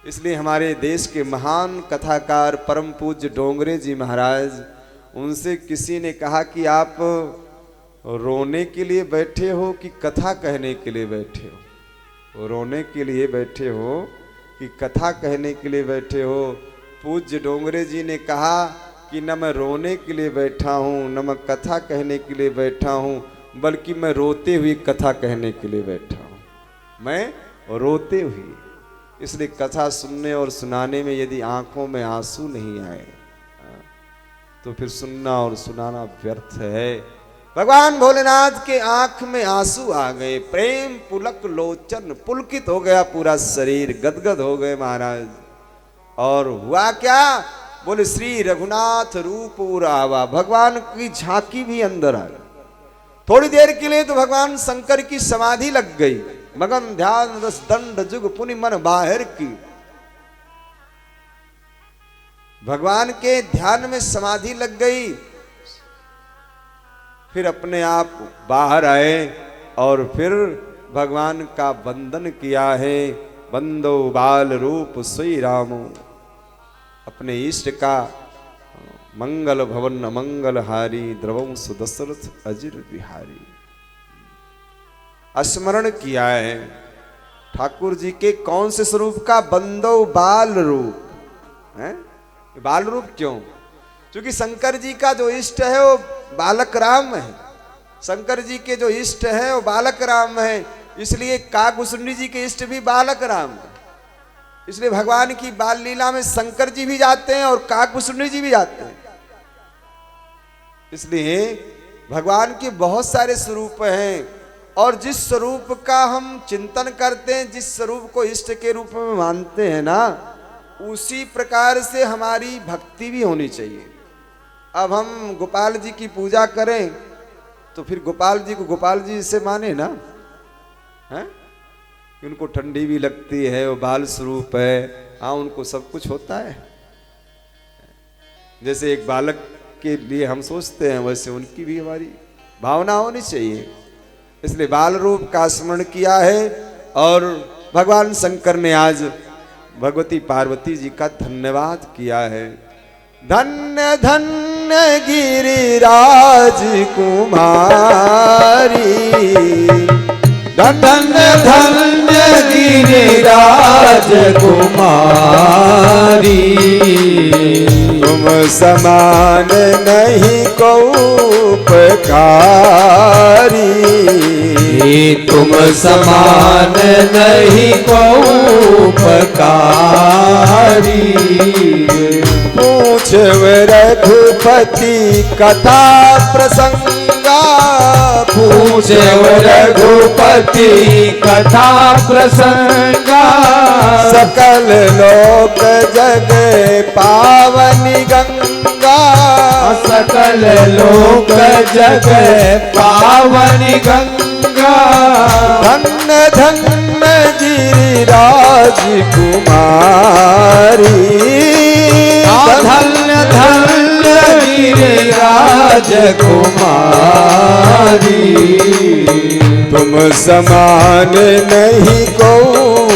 इसलिए हमारे देश के महान कथाकार परम पूज्य डोंगरे जी महाराज, उनसे किसी ने कहा कि आप रोने के लिए बैठे हो कि कथा कहने के लिए बैठे हो? रोने के लिए बैठे हो कि कथा कहने के लिए बैठे हो? पूज्य डोंगरे जी ने कहा कि न मैं रोने के लिए बैठा हूँ, न मैं कथा कहने के लिए बैठा हूँ, बल्कि मैं रोते हुए कथा कहने के लिए बैठा हूँ। मैं रोते हुए, इसलिए कथा सुनने और सुनाने में यदि आंखों में आंसू नहीं आए तो फिर सुनना और सुनाना व्यर्थ है। भगवान भोलेनाथ के आंख में आंसू आ गए, प्रेम पुलक लोचन, पुलकित हो गया पूरा शरीर, गदगद हो गए महाराज। और हुआ क्या बोले श्री रघुनाथ रूप आवा, भगवान की झांकी भी अंदर आ गई। थोड़ी देर के लिए तो भगवान शंकर की समाधि लग गई, मगन ध्यान रस दंड जुग पुनि मन बाहर की। भगवान के ध्यान में समाधि लग गई, फिर अपने आप बाहर आए और फिर भगवान का वंदन किया है। बंदो बाल रूप सोई रामो, अपने इष्ट का मंगल भवन अमंगल हारी, द्रवंश दशरथ अजिर बिहारी स्मरण किया है। ठाकुर जी के कौन से स्वरूप का? बंदो बाल रूप है। बाल रूप क्यों? क्योंकि शंकर जी का जो इष्ट है वो बालक राम है। शंकर जी के जो इष्ट है वो बालक राम है, इसलिए काकभूषुंडी जी के इष्ट भी बालक राम है। इसलिए भगवान की बाल लीला में शंकर जी भी जाते हैं और काकभूषुंडी जी भी जाते हैं। इसलिए भगवान के बहुत सारे स्वरूप हैं, और जिस स्वरूप का हम चिंतन करते हैं, जिस स्वरूप को इष्ट के रूप में मानते हैं ना, उसी प्रकार से हमारी भक्ति भी होनी चाहिए। अब हम गोपाल जी की पूजा करें तो फिर गोपाल जी को गोपाल जी से माने ना, हैं? उनको ठंडी भी लगती है, वो बाल स्वरूप है, हाँ उनको सब कुछ होता है। जैसे एक बालक के लिए हम सोचते हैं, वैसे उनकी भी हमारी भावना होनी चाहिए। इसलिए बाल रूप का स्मरण किया है। और भगवान शंकर ने आज भगवती पार्वती जी का धन्यवाद किया है। धन्य धन्य गिरिराज कुमारी, धन्य धन्य गिरिराज कुमारी, तुम समान नहीं को उपकारी, तुम समान नहीं को उपकारी। पूछ रघुपति कथा प्रसंगा, पूछ रघुपति कथा प्रसंगा, सकल लोक जग पावनी गंगा, सकल लोक जग पावनी गंगा। धन्य धन्य गिरिराज कुमारी, धन्य धन्य गिरिराज कुमारी, तुम समान नहीं को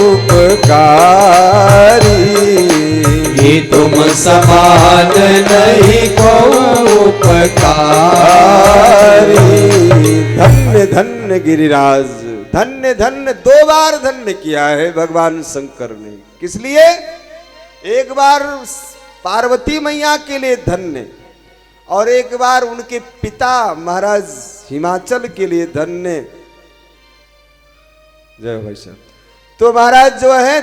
उपकारी, तुम समान नहीं को उपकारी। धन्य धन्य गिरिराज, धन्य धन्य, दो बार धन्य किया है भगवान शंकर ने। किस लिए? एक बार पार्वती मैया के लिए धन्य, और एक बार उनके पिता महाराज हिमाचल के लिए धन्य। जय भाई साहब। तो महाराज जो है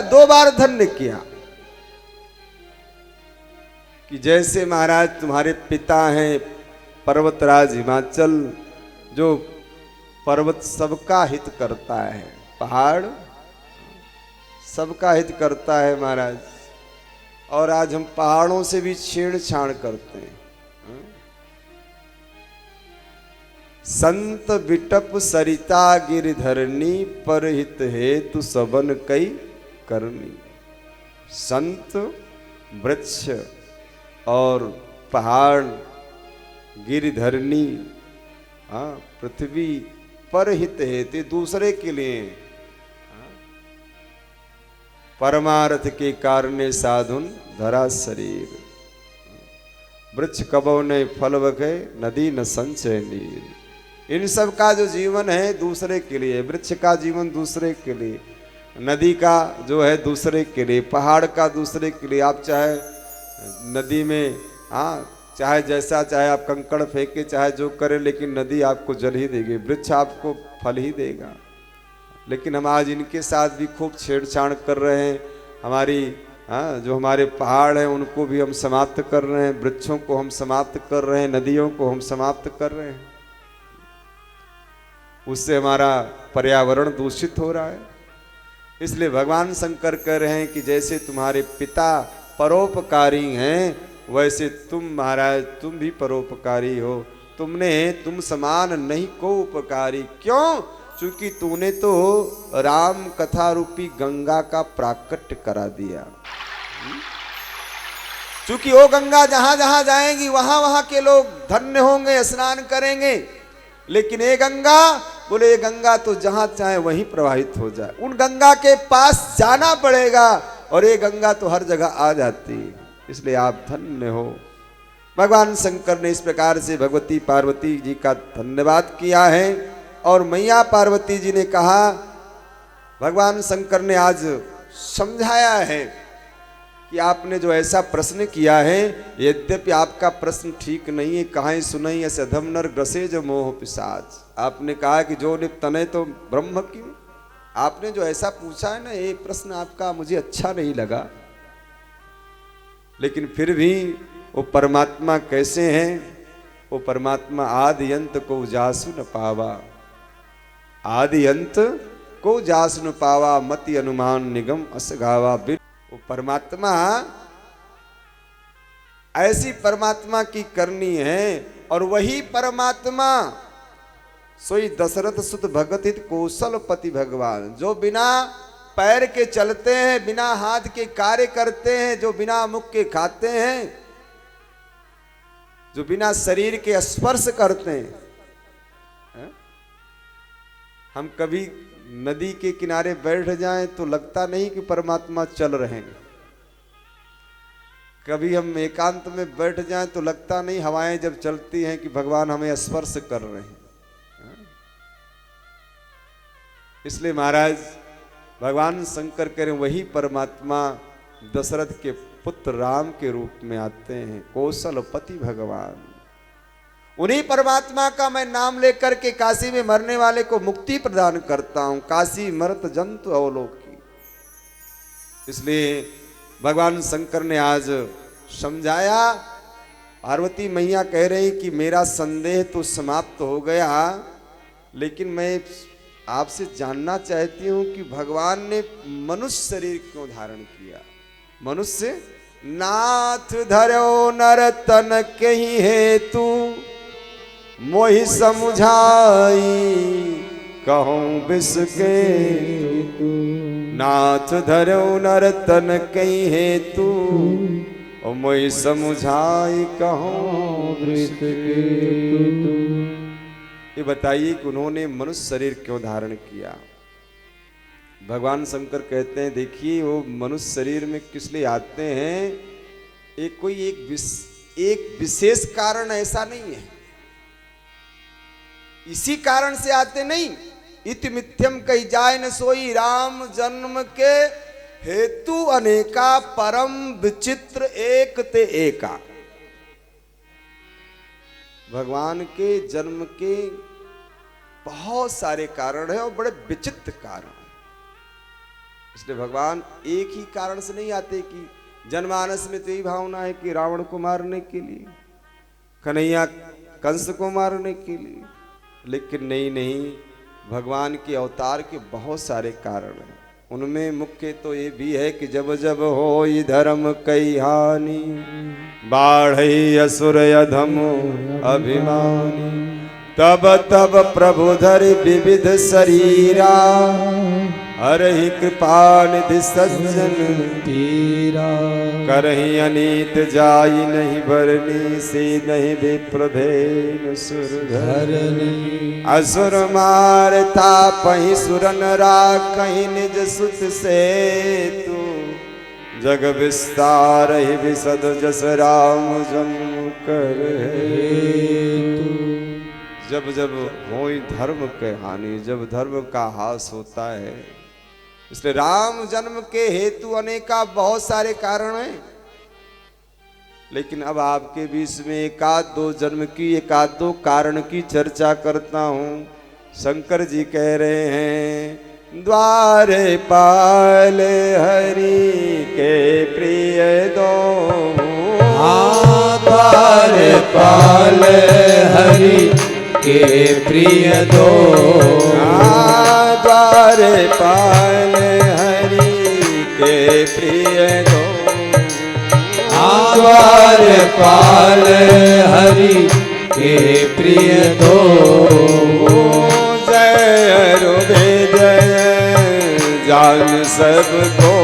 दो बार धन्य किया कि जैसे महाराज तुम्हारे पिता हैं पर्वतराज हिमाचल, जो पर्वत सबका हित करता है, पहाड़ सबका हित करता है महाराज, और आज हम पहाड़ों से भी छेड़छाड़ करते हैं। संत बिटप सरिता गिरधरनी, परहित हेतु सबन कई करनी। संत, वृक्ष और पहाड़, गिरधरनी, हाँ पृथ्वी, परहित हेतु दूसरे के लिए, परमार्थ के कारणे साधुन धरा शरीर। वृक्ष कबो ने फल बखे, नदी न संचय नीर। इन सब का जो जीवन है दूसरे के लिए, वृक्ष का जीवन दूसरे के लिए, नदी का जो है दूसरे के लिए, पहाड़ का दूसरे के लिए। आप चाहे नदी में, हाँ चाहे जैसा चाहे आप कंकड़ फेंके, चाहे जो करे, लेकिन नदी आपको जल ही देगी, वृक्ष आपको फल ही देगा। लेकिन हम आज इनके साथ भी खूब छेड़छाड़ कर रहे हैं। हमारी, हाँ जो हमारे पहाड़ हैं उनको भी हम समाप्त कर रहे हैं, वृक्षों को हम समाप्त कर रहे हैं, नदियों को हम समाप्त कर रहे हैं। उससे हमारा पर्यावरण दूषित हो रहा है। इसलिए भगवान शंकर कह रहे हैं कि जैसे तुम्हारे पिता परोपकारी हैं, वैसे तुम महाराज तुम भी परोपकारी हो। तुम समान नहीं को उपकारी। क्यों? क्योंकि तूने तो राम कथा रूपी गंगा का प्राकट्य करा दिया। क्योंकि वो गंगा जहां जहां जाएंगी वहां वहां के लोग धन्य होंगे, स्नान करेंगे। लेकिन ये गंगा, बोले ये गंगा तो जहां चाहे वहीं प्रवाहित हो जाए, उन गंगा के पास जाना पड़ेगा, और ये गंगा तो हर जगह आ जाती, इसलिए आप धन्य हो। भगवान शंकर ने इस प्रकार से भगवती पार्वती जी का धन्यवाद किया है। और मैया पार्वती जी ने कहा, भगवान शंकर ने आज समझाया है कि आपने जो ऐसा प्रश्न किया है, यद्यपि आपका प्रश्न ठीक नहीं है, कहां सुनई ऐसे अधम नर ग्रसे जो मोह पिशाच। आपने कहा कि जो निप तने तो ब्रह्म की। आपने जो ऐसा पूछा है ना, ये प्रश्न आपका मुझे अच्छा नहीं लगा, लेकिन फिर भी वो परमात्मा कैसे हैं? वो परमात्मा आदि अंत को जासु न पावा, आदि अंत को जासु न पावा, मति अनुमान निगम अस गावा। वो परमात्मा ऐसी परमात्मा की करनी है, और वही परमात्मा सोई दशरथ सुत भगत हित कौशलपति भगवान, जो बिना पैर के चलते हैं, बिना हाथ के कार्य करते हैं, जो बिना मुख के खाते हैं, जो बिना शरीर के स्पर्श करते हैं। हम कभी नदी के किनारे बैठ जाएं तो लगता नहीं कि परमात्मा चल रहे हैं। कभी हम एकांत में बैठ जाएं तो लगता नहीं हवाएं जब चलती हैं कि भगवान हमें स्पर्श कर रहे हैं। इसलिए महाराज भगवान शंकर करें वही परमात्मा दशरथ के पुत्र राम के रूप में आते हैं, कौशलपति भगवान। उन्हीं परमात्मा का मैं नाम लेकर के काशी में मरने वाले को मुक्ति प्रदान करता हूं। काशी मरत जंतु अवलोकी। इसलिए भगवान शंकर ने आज समझाया। पार्वती मैया कह रही कि मेरा संदेह तो समाप्त हो गया, लेकिन मैं आपसे जानना चाहती हूं कि भगवान ने मनुष्य शरीर क्यों धारण किया। मनुष्य नाथ धरो नर तन कहीं हेतु, मोहि समुझाई कहूं बिसके। नाथ धरो नर तन कहीं हेतु, और मोहि समुझाई कहूं बिसके। ये बताइए कि उन्होंने मनुष्य शरीर क्यों धारण किया। भगवान शंकर कहते हैं, देखिए वो मनुष्य शरीर में किस लिए आते हैं, एक विशेष कारण ऐसा नहीं है, इसी कारण से आते नहीं। इति मिथ्यम कही जाय न सोई, राम जन्म के हेतु अनेका, परम विचित्र एक ते एका। भगवान के जन्म के बहुत सारे कारण हैं और बड़े विचित्र कारण। इसलिए भगवान एक ही कारण से नहीं आते कि जनमानस में तो यही भावना है कि रावण को मारने के लिए, कन्हैया कंस को मारने के लिए, लेकिन नहीं, भगवान के अवतार के बहुत सारे कारण हैं। उनमें मुख्य तो ये भी है कि जब जब हो धर्म कई हानि, बाढ़ई असुर अधम अभिमानी, तब तब प्रभु धरि विविध शरीरा, हरहि कृपा निधि सज्जन तीरा। करहि अनीत जाई नहीं भरनी, से नहीं विप्रभेन सुर धरनी। असुर मारता पहि सुरन राखहि, निज सुत से तू, जग विस्तार ही विशद जस राम जन्म कर हेतु। जब जब होई धर्म के हानि, जब धर्म का हास होता है, इसलिए राम जन्म के हेतु अनेका बहुत सारे कारण हैं। लेकिन अब आपके बीच में एकाध दो जन्म की, एकाध दो कारण की चर्चा करता हूं। शंकर जी कह रहे हैं, द्वारे पाल हरि के प्रिय दो, द्वारे पाल हरि के प्रिय दो, द्वारे पाल हरि के प्रिय दो। द्वार पाल हरि के प्रिय दो। जय रुबे जय जान सबको।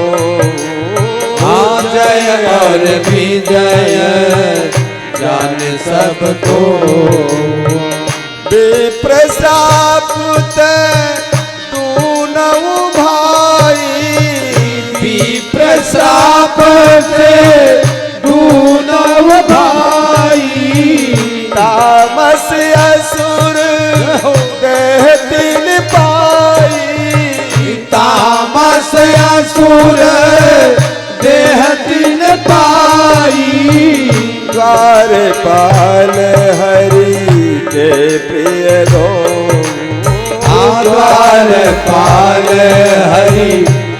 जय और विजय जान सबको। विप्रशाप तू नऊ भाई। विप्रशाप से दूनव भाई। तामस असुर देह दिन पाई। तामस असुर देह दिन पाई। द्वार पाल हरि के प्रिय दो। द्वार पाल हरि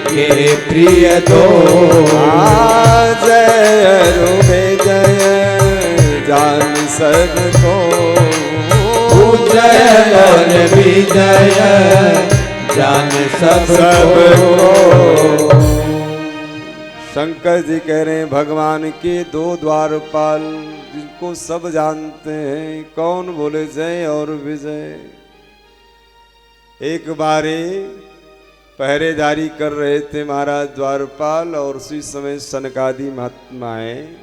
के प्रिय दो। जय रुबे जय जान सबको। जय और विजय जान सबको। शंकर जी कह रहे हैं भगवान के दो द्वारपाल जिनको सब जानते हैं, कौन बोले जय और विजय। एक बारी पहरेदारी कर रहे थे महाराज द्वारपाल, और उसी समय सनकादि महात्माएं,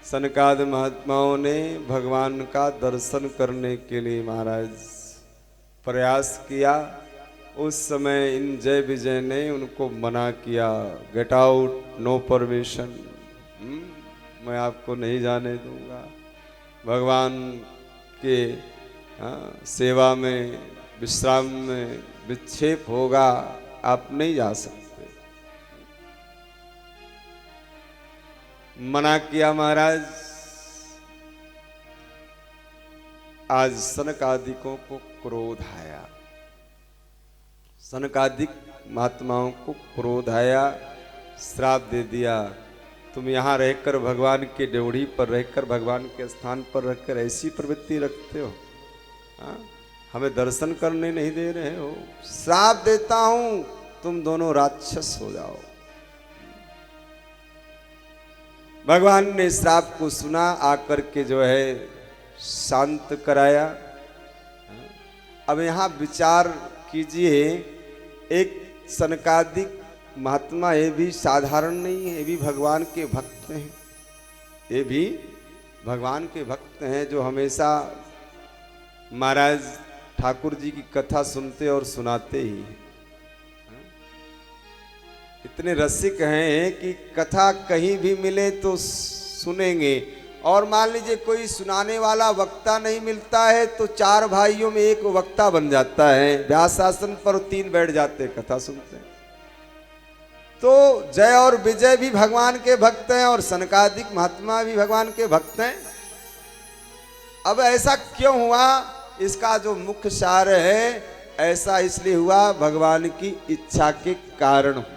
सनकादि महात्माओं ने भगवान का दर्शन करने के लिए महाराज प्रयास किया। उस समय इन जय विजय ने उनको मना किया, गेट आउट, नो परमिशन, मैं आपको नहीं जाने दूंगा। भगवान के सेवा में, विश्राम में विक्षेप होगा, आप नहीं जा सकते। मना किया महाराज। आज सनकादिकों को क्रोध आया, सनकादिक महात्माओं को क्रोध आया, श्राप दे दिया, तुम यहाँ रहकर भगवान के ड्योढ़ी पर रहकर, भगवान के स्थान पर रहकर ऐसी प्रवृत्ति रखते हो, हमें दर्शन करने नहीं दे रहे हो, श्राप देता हूं तुम दोनों राक्षस हो जाओ। भगवान ने श्राप को सुना, आकर के जो है शांत कराया। अब यहाँ विचार कीजिए, एक सनकादिक महात्मा ये भी साधारण नहीं है, ये भी भगवान के भक्त हैं, ये भी भगवान के भक्त हैं जो हमेशा महाराज ठाकुर जी की कथा सुनते और सुनाते ही हैं। इतने रसिक हैं कि कथा कहीं भी मिले तो सुनेंगे, और मान लीजिए कोई सुनाने वाला वक्ता नहीं मिलता है तो चार भाइयों में एक वक्ता बन जाता है, व्यास आसन पर तीन बैठ जाते कथा सुनते हैं। तो जय और विजय भी भगवान के भक्त हैं और सनकादिक महात्मा भी भगवान के भक्त हैं। अब ऐसा क्यों हुआ, इसका जो मुख्य सार है, ऐसा इसलिए हुआ भगवान की इच्छा के कारण हुआ।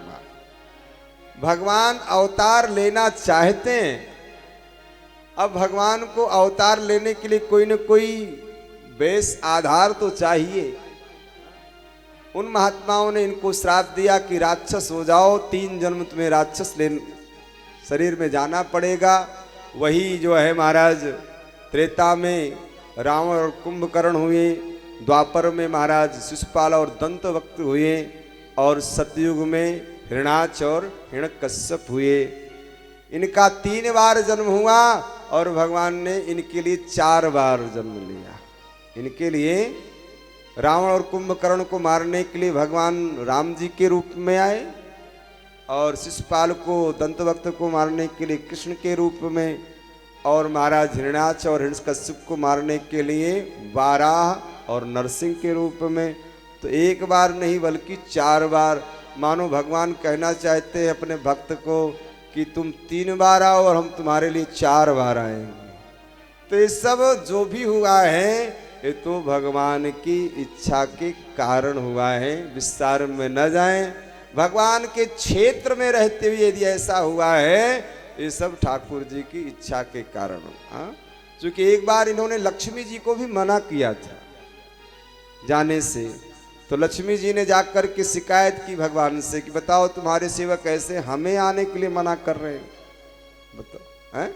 भगवान अवतार लेना चाहते हैं, अब भगवान को अवतार लेने के लिए कोई न कोई बेस आधार तो चाहिए। उन महात्माओं ने इनको श्राप दिया कि राक्षस हो जाओ, 3 जन्म तुम्हें राक्षस शरीर में जाना पड़ेगा। वही जो है महाराज त्रेता में रावण और कुंभकर्ण हुए, द्वापर में महाराज शिशुपाल और दंतवक्त हुए, और सतयुग में हिरणाक्ष और हिरण्यकश्यप हुए। इनका 3 बार जन्म हुआ और भगवान ने इनके लिए 4 बार जन्म लिया। इनके लिए रावण और कुंभकर्ण को मारने के लिए भगवान राम जी के रूप में आए, और शिशुपाल को, दंतवक्त को मारने के लिए कृष्ण के रूप में, और महाराज हिरण्याक्ष और हिरण्यकश्यप को मारने के लिए वाराह और नरसिंह के रूप में। तो 1 बार नहीं बल्कि 4 बार, मानो भगवान कहना चाहते हैं अपने भक्त को कि तुम 3 बार आओ और हम तुम्हारे लिए 4 बार आएंगे। तो ये सब जो भी हुआ है ये तो भगवान की इच्छा के कारण हुआ है, विस्तार में न जाएं। भगवान के क्षेत्र में रहते हुए यदि ऐसा हुआ है, ये सब ठाकुर जी की इच्छा के कारण। क्योंकि एक बार इन्होंने लक्ष्मी जी को भी मना किया था जाने से, तो लक्ष्मी जी ने जाकर के शिकायत की भगवान से कि बताओ तुम्हारे सेवक ऐसे हमें आने के लिए मना कर रहे हैं। बताओ हैं?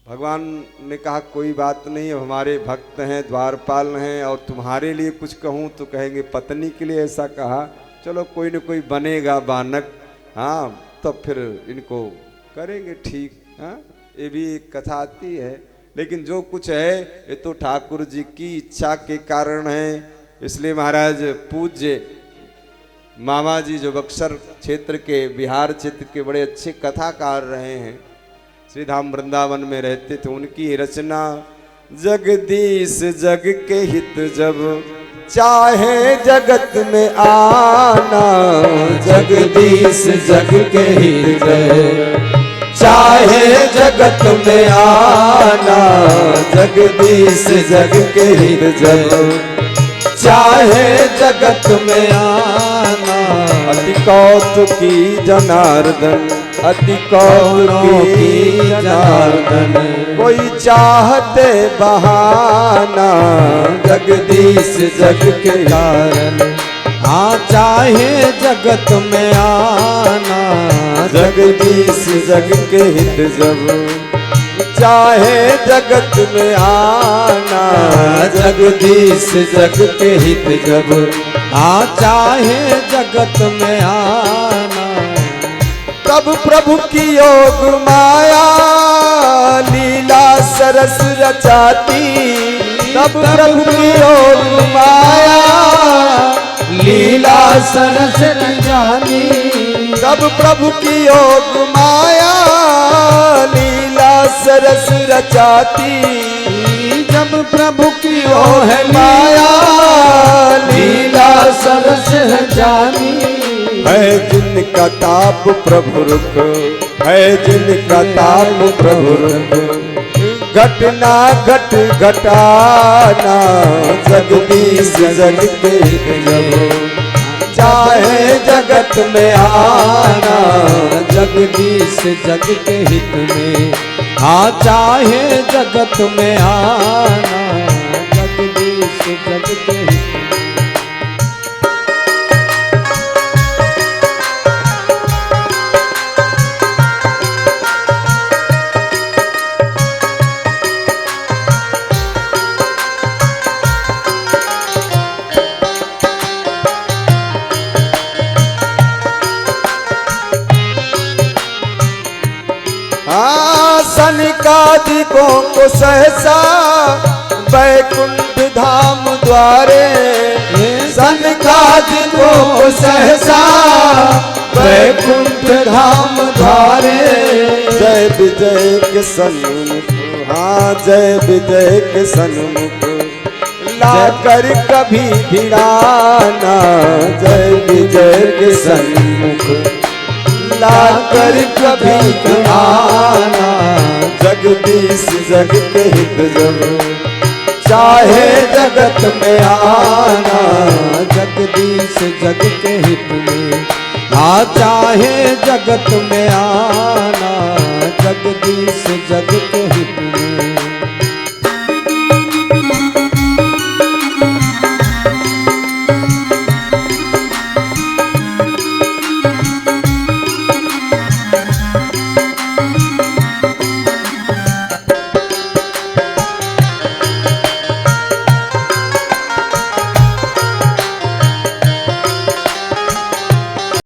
भगवान ने कहा कोई बात नहीं, अब हमारे भक्त हैं, द्वारपाल हैं, और तुम्हारे लिए कुछ कहूँ तो कहेंगे पत्नी के लिए ऐसा कहा, चलो कोई न कोई बनेगा बानक, हाँ तो फिर इनको करेंगे ठीक। हाँ ये भी एक कथा आती है, लेकिन जो कुछ है ये तो ठाकुर जी की इच्छा के कारण है। इसलिए महाराज पूज्य मामा जी जो बक्सर क्षेत्र के, बिहार क्षेत्र के बड़े अच्छे कथाकार रहे हैं, श्री धाम वृंदावन में रहते थे, उनकी रचना जगदीश जग के हित जब चाहे जगत में आना, जगदीश जग के हित जब चाहे जगत में आना, जगदीश जग के हित जब चाहे जगत में आना। अति कौतुकी जनार्दन, अति कौतुकी जनार्दन, कोई चाहते बहाना, जगदीश जग के कारण हाँ चाहे जगत में आना, जगदीश जग के हित जब चाहे जगत में आना, जगदीश जग के हित जब हाँ चाहे जगत में आना। तब प्रभु की योग माया लीला सरस रचाती, तब प्रभु की योग माया लीला सरस रचाती, तब प्रभु की योग माया लीला सरस रचाती, जब प्रभु की ओह माया लीला सरस रचाती। है जिनका ताप प्रभु रुख, है जिनका ताप प्रभु रुख, घटना घट घटाना, जगदीश जग के हित जब चाहे जगत में आना, जगदीश जग के हित में हाँ चाहे जगत में आना, जगदीश जग के हित में। सनिकादिकों को सहसा बैकुंठ धाम द्वारे, सनकादिकों को सहसा बैकुंठ धाम द्वारे। जय विजय के सन्मुख, हाँ जय विजय के सन्मुख लाकर कभी भिड़ाना, जय विजय के सन्मुख लाकर कभी आना, जगदीश जग के हित जब चाहे जगत में आना, जगदीश जग के हित में हाँ चाहे जगत में आना, जगदीश जग के हित